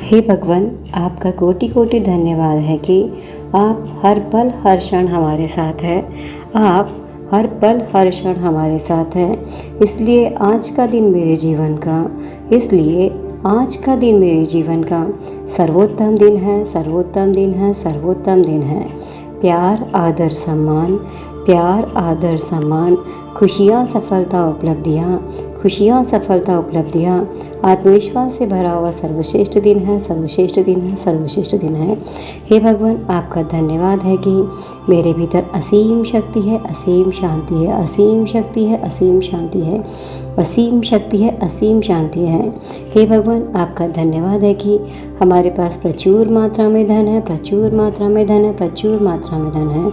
हे भगवान, आपका कोटि कोटि धन्यवाद है कि आप हर पल हर क्षण हमारे साथ हैं। आप हर पल हर क्षण हमारे साथ हैं। इसलिए आज का दिन मेरे जीवन का सर्वोत्तम दिन है, सर्वोत्तम दिन है, सर्वोत्तम दिन है। प्यार आदर सम्मान, खुशियाँ सफलता उपलब्धियाँ, आत्मविश्वास से भरा हुआ सर्वश्रेष्ठ दिन है, सर्वश्रेष्ठ दिन है, सर्वश्रेष्ठ दिन है। हे भगवान, आपका धन्यवाद है कि मेरे भीतर असीम शक्ति है, असीम शांति है, असीम शक्ति है, असीम शांति है, असीम शक्ति है, असीम शांति है। हे भगवान, आपका धन्यवाद है कि हमारे पास प्रचुर मात्रा में धन है, प्रचुर मात्रा में धन है, प्रचुर मात्रा में धन है।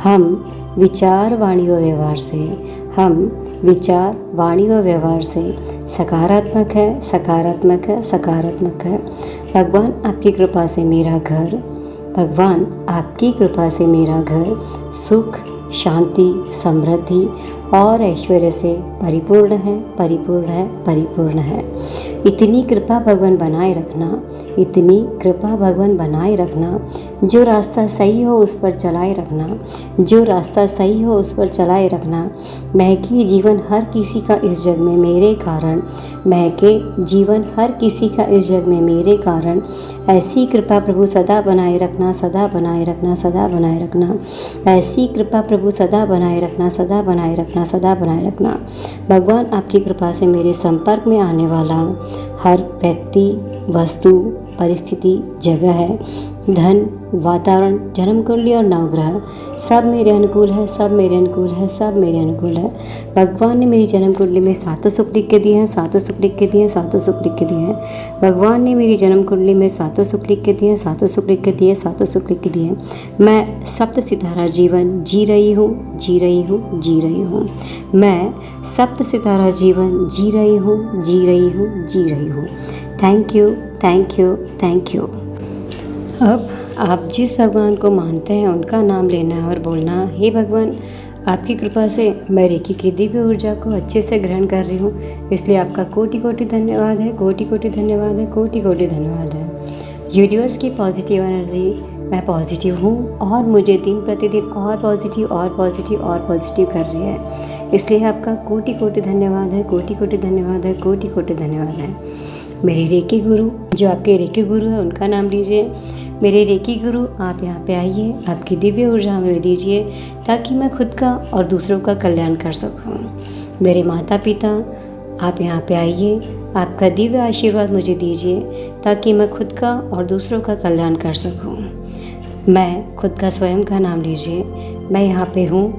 हम विचार वाणी व व्यवहार से सकारात्मक है, सकारात्मक है, सकारात्मक है। भगवान आपकी कृपा से मेरा घर सुख, शांति, समृद्धि और ऐश्वर्य से परिपूर्ण है, परिपूर्ण है, परिपूर्ण है। इतनी कृपा भगवान बनाए रखना, इतनी कृपा भगवान बनाए रखना। जो रास्ता सही हो उस पर चलाए रखना, जो रास्ता सही हो उस पर चलाए रखना। महके जीवन हर किसी का इस जग में मेरे कारण, महके जीवन हर किसी का इस जग में मेरे कारण। ऐसी कृपा प्रभु सदा बनाए रखना, सदा बनाए रखना, सदा बनाए रखना। ऐसी कृपा प्रभु सदा बनाए रखना, सदा बनाए रखना, सदा बनाए रखना। भगवान आपकी कृपा से मेरे संपर्क में आने वाला हर व्यक्ति, वस्तु, परिस्थिति, जगह है, धन, वातावरण, जन्म कुंडली और नवग्रह सब मेरे अनुकूल है, सब मेरे अनुकूल है, सब मेरे अनुकूल है। भगवान ने मेरी जन्म कुंडली में सातों सुख लिख के दिए हैं, सातों सुख लिख के दिए हैं, सातों सुख लिख के दिए हैं। भगवान ने मेरी जन्म कुंडली में सातों सुख लिख के दिए हैं, सातों सुख लिख के दिए, सातों सुख लिख के दिए हैं। मैं सप्त सितारा जीवन जी रही हूँ, जी रही हूँ, जी रही हूँ। मैं सप्त सितारा जीवन जी रही हूँ, जी रही हूँ, जी रही हूँ। Thank you, thank you, thank you. अब आप जिस भगवान को मानते हैं उनका नाम लेना है और बोलना, हे भगवान, आपकी कृपा से मैं रेकी की दिव्य ऊर्जा को अच्छे से ग्रहण कर रही हूँ, इसलिए आपका कोटि कोटि धन्यवाद है, कोटि कोटि धन्यवाद है, कोटि कोटि धन्यवाद है। यूनिवर्स की पॉजिटिव एनर्जी, मैं पॉजिटिव हूँ और मुझे दिन प्रतिदिन और पॉजिटिव और पॉजिटिव और पॉजिटिव कर रही है, इसलिए आपका कोटि कोटि धन्यवाद है, कोटि कोटि धन्यवाद है, कोटि कोटि धन्यवाद है। मेरे रेकी गुरु, जो आपके रेकी गुरु हैं उनका नाम लीजिए। मेरे रेकी गुरु, आप यहाँ पे आइए, आपकी दिव्य ऊर्जा हमें दीजिए ताकि मैं खुद का और दूसरों का कल्याण कर सकूँ। मेरे माता पिता, आप यहाँ पे आइए, आपका दिव्य आशीर्वाद मुझे दीजिए ताकि मैं खुद का और दूसरों का कल्याण कर सकूँ। मैं खुद का स्वयं का नाम लीजिए। मैं यहाँ पे हूँ,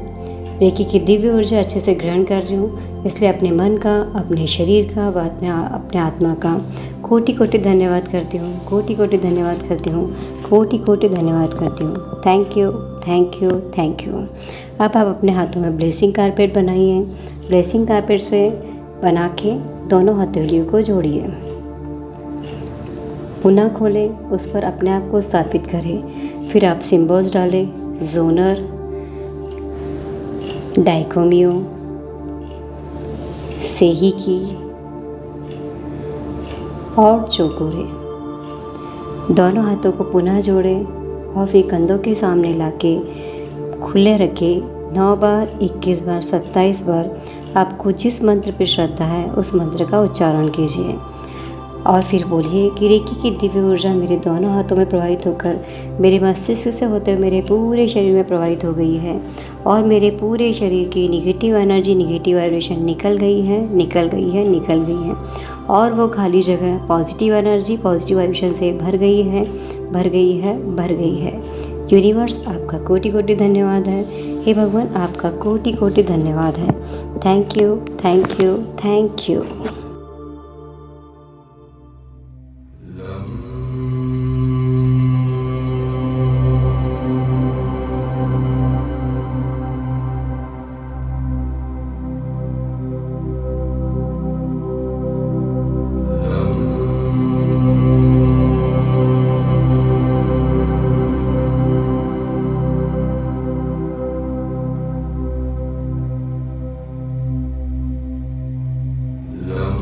रेकी की दिव्य ऊर्जा अच्छे से ग्रहण कर रही हूँ, इसलिए अपने मन का, अपने शरीर का, अपने आत्मा का कोटि कोटि धन्यवाद करती हूँ, कोटि कोटि धन्यवाद करती हूँ, कोटि कोटि धन्यवाद करती हूँ। Thank you, thank you, thank you. अब आप अपने हाथों में ब्लेसिंग कारपेट बनाइए। ब्लेसिंग कारपेट से बना के दोनों हथेलियों को जोड़िए, पुनः खोलें, उस पर अपने आप को स्थापित करें। फिर आप सिम्बल्स डालें, जोनर, डाइकोमियो, सेही की और चोकोरे। दोनों हाथों को पुनः जोड़ें और फिर कंधों के सामने लाके खुले रखें। 9 बार, 21 बार, 27 बार आपको जिस मंत्र पर श्रद्धा है उस मंत्र का उच्चारण कीजिए और फिर बोलिए कि रेकी की दिव्य ऊर्जा मेरे दोनों हाथों में प्रवाहित होकर मेरे मस्तिष्क से होते हुए मेरे पूरे शरीर में प्रवाहित हो गई है और मेरे पूरे शरीर की निगेटिव एनर्जी, निगेटिव वाइब्रेशन निकल गई है, निकल गई है, निकल गई है और वो खाली जगह पॉजिटिव एनर्जी, पॉजिटिव वाइब्रेशन से भर गई है, भर गई है, भर गई है। यूनिवर्स, आपका कोटि कोटि धन्यवाद है। हे भगवान, आपका कोटि कोटि धन्यवाद है। Thank you, thank you, thank you. Love.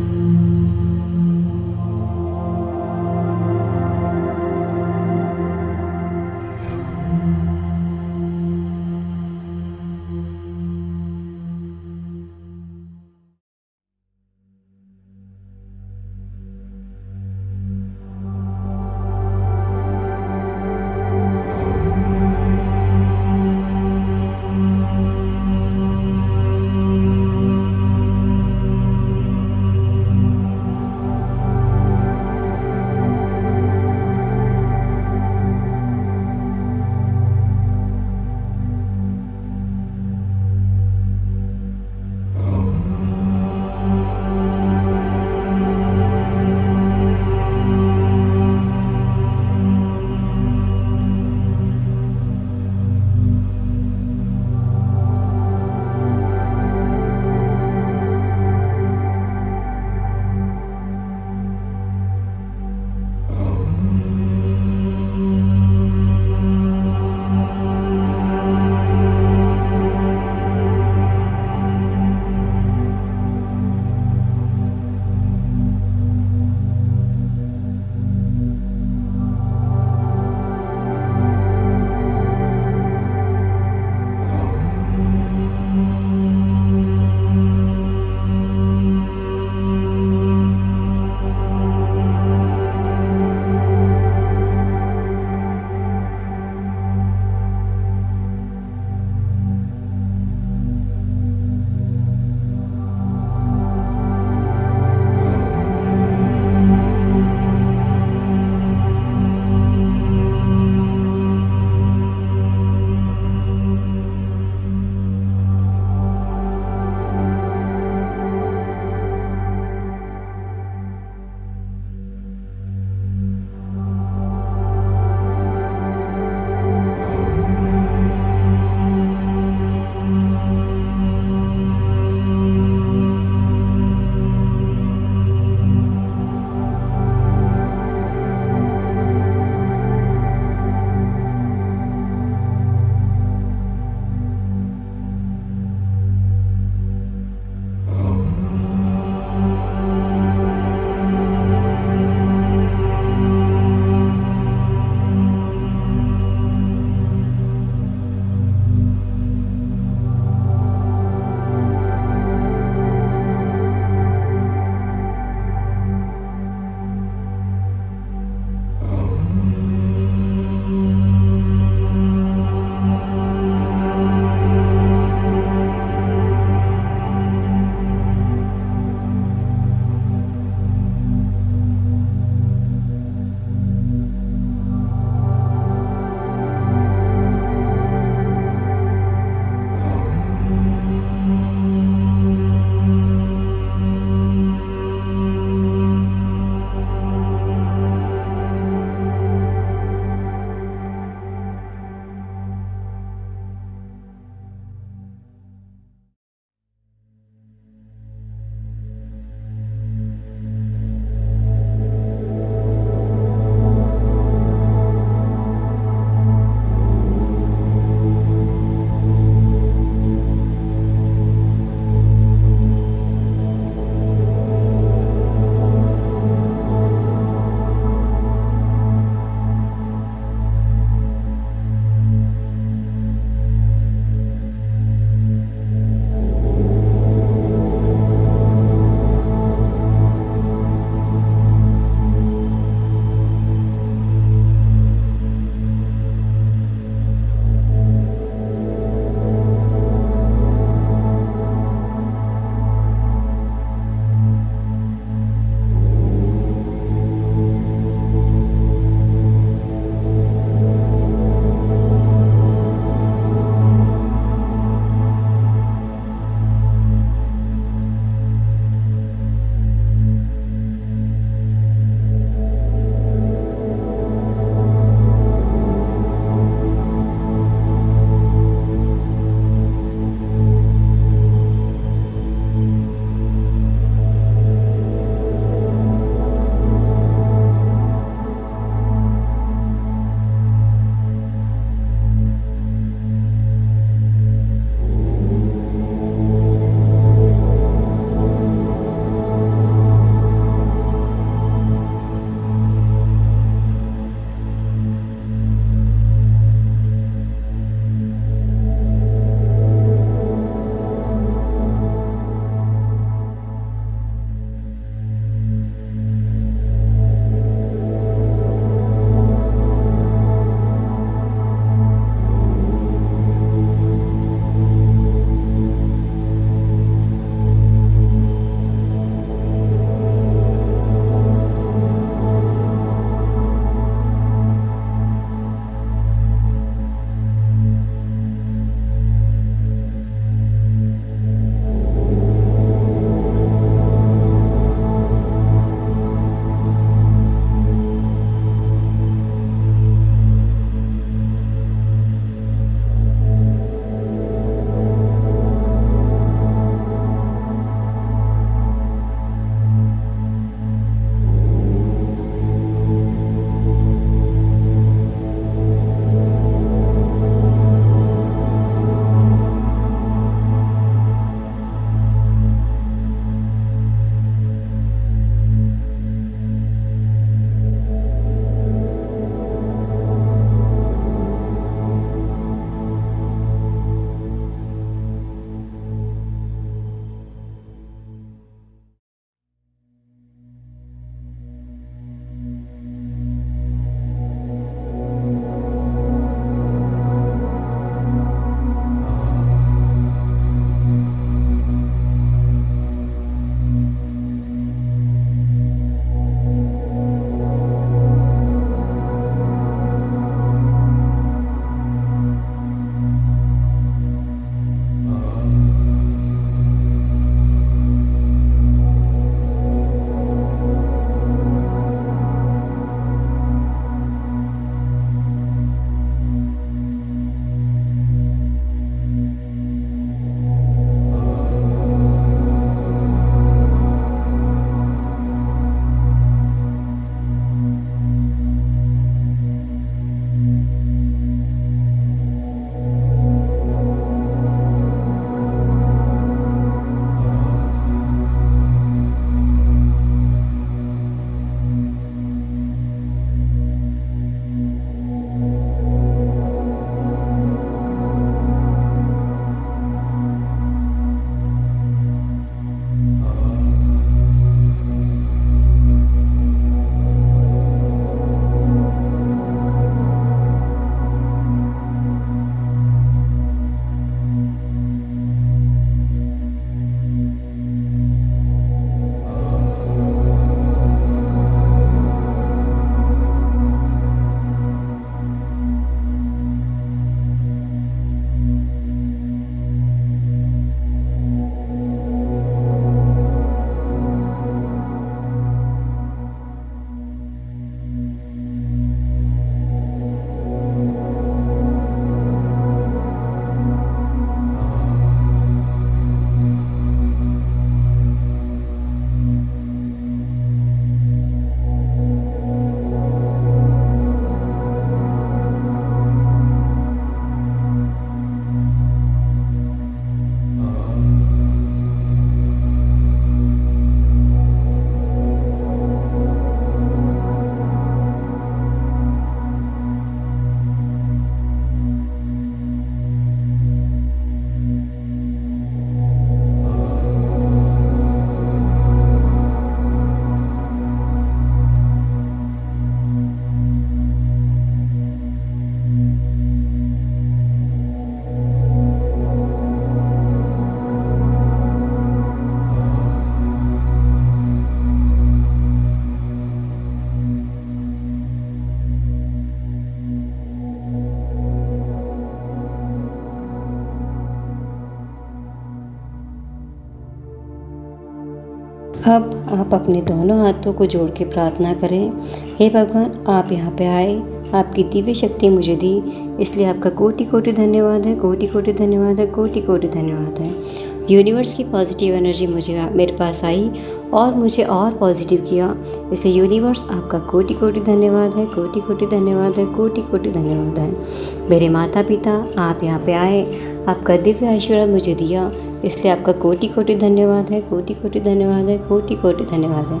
अब आप अपने दोनों हाथों को जोड़ के प्रार्थना करें, हे भगवान, आप यहाँ पे आए, आपकी दिव्य शक्ति मुझे दी, इसलिए आपका कोटि कोटि धन्यवाद है, कोटि कोटि धन्यवाद है, कोटि कोटि धन्यवाद है। यूनिवर्स की पॉजिटिव एनर्जी मेरे पास आई और मुझे और पॉजिटिव किया, इसलिए यूनिवर्स आपका कोटि कोटि धन्यवाद है, कोटि कोटि धन्यवाद है, कोटि कोटि धन्यवाद है। मेरे माता पिता, आप यहाँ पे आए, आपका दिव्य आशीर्वाद मुझे दिया, इसलिए आपका कोटि कोटि धन्यवाद है, कोटि कोटि धन्यवाद है, कोटि कोटि धन्यवाद है।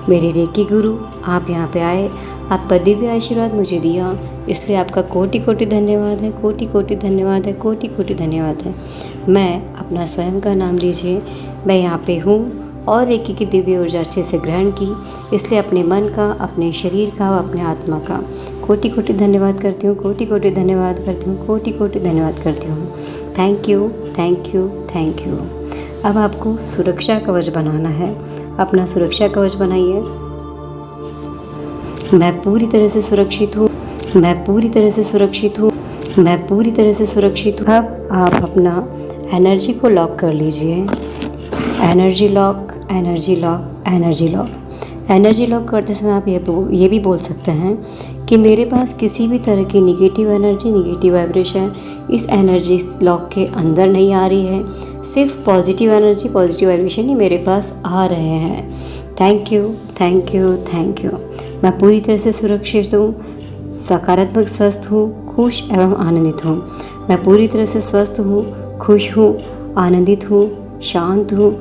मेरे रेकी गुरु, आप यहाँ पे आए, आपका दिव्य आशीर्वाद मुझे दिया, इसलिए आपका कोटि कोटि धन्यवाद है, कोटि कोटि धन्यवाद है, कोटि कोटि धन्यवाद है। मैं अपना स्वयं का नाम लीजिए, मैं यहाँ पे हूँ और रेकी की दिव्य ऊर्जा अच्छे से ग्रहण की, इसलिए अपने मन का, अपने शरीर का और अपने आत्मा का कोटि कोटि धन्यवाद करती हूँ, कोटि कोटि धन्यवाद करती हूँ, कोटि कोटि धन्यवाद करती हूँ। Thank you, thank you, thank you. अब आपको सुरक्षा कवच बनाना है, अपना सुरक्षा कवच बनाइए। मैं पूरी तरह से सुरक्षित हूँ, मैं पूरी तरह से सुरक्षित हूँ, मैं पूरी तरह से सुरक्षित हूँ। अब आप अपना एनर्जी को लॉक कर लीजिए। Energy lock, energy lock, energy lock. Energy lock करते समय आप ये भी बोल सकते हैं कि मेरे पास किसी भी तरह की निगेटिव एनर्जी, निगेटिव वाइब्रेशन इस एनर्जी लॉक के अंदर नहीं आ रही है, सिर्फ पॉजिटिव एनर्जी, पॉजिटिव वाइब्रेशन ही मेरे पास आ रहे हैं। Thank you, thank you, thank you. मैं पूरी तरह से सुरक्षित हूँ, सकारात्मक स्वस्थ हूँ, खुश एवं आनंदित हूँ। मैं पूरी तरह से स्वस्थ हूँ, खुश हूँ, आनंदित हूँ, शांत हूँ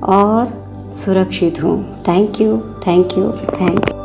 और सुरक्षित हूँ। Thank you, thank you, thank you.